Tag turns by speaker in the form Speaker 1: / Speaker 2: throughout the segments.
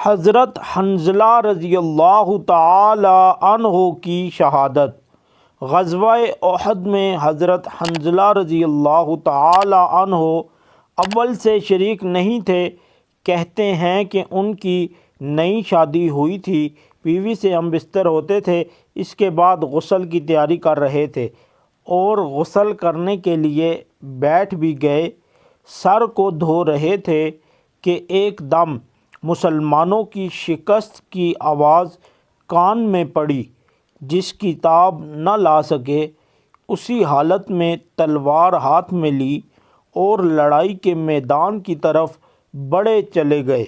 Speaker 1: حضرت حنظلہ رضی اللہ تعالی عنہ کی شہادت۔ غزوہ احد میں حضرت حنظلہ رضی اللہ تعالی عنہ اول سے شریک نہیں تھے۔ کہتے ہیں کہ ان کی نئی شادی ہوئی تھی، بیوی سے ہم بستر ہوتے تھے، اس کے بعد غسل کی تیاری کر رہے تھے اور غسل کرنے کے لیے بیٹھ بھی گئے، سر کو دھو رہے تھے کہ ایک دم مسلمانوں کی شکست کی آواز کان میں پڑی۔ جس کی تاب نہ لا سکے، اسی حالت میں تلوار ہاتھ میں لی اور لڑائی کے میدان کی طرف بڑھے چلے گئے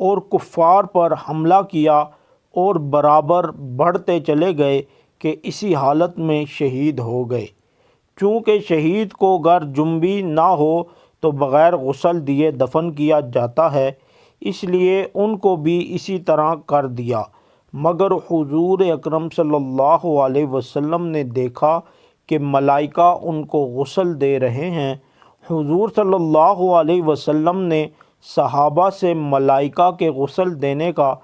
Speaker 1: اور کفار پر حملہ کیا اور برابر بڑھتے چلے گئے کہ اسی حالت میں شہید ہو گئے۔ چونکہ شہید کو گر جنبی نہ ہو تو بغیر غسل دیے دفن کیا جاتا ہے، اس لیے ان کو بھی اسی طرح کر دیا، مگر حضور اکرم صلی اللہ علیہ وسلم نے دیکھا کہ ملائکہ ان کو غسل دے رہے ہیں۔ حضور صلی اللہ علیہ وسلم نے صحابہ سے ملائکہ کے غسل دینے کا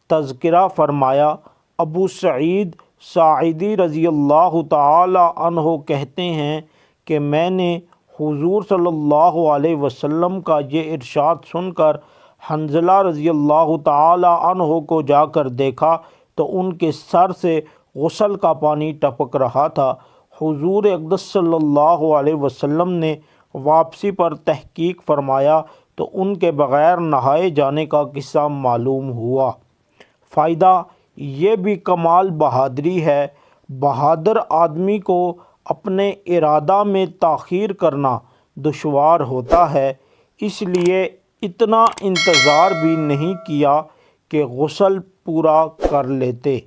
Speaker 1: تذکرہ فرمایا۔ ابو سعید ساعدی رضی اللہ تعالی عنہ کہتے ہیں کہ میں نے حضور صلی اللہ علیہ وسلم کا یہ ارشاد سن کر حنظلہ رضی اللہ تعالی عنہ کو جا کر دیکھا تو ان کے سر سے غسل کا پانی ٹپک رہا تھا۔ حضور اقدس صلی اللہ علیہ وسلم نے واپسی پر تحقیق فرمایا تو ان کے بغیر نہائے جانے کا قصہ معلوم ہوا۔ فائدہ یہ بھی کمال بہادری ہے۔ بہادر آدمی کو اپنے ارادہ میں تاخیر کرنا دشوار ہوتا ہے، اس لیے اتنا انتظار بھی نہیں کیا کہ غسل پورا کر لیتے۔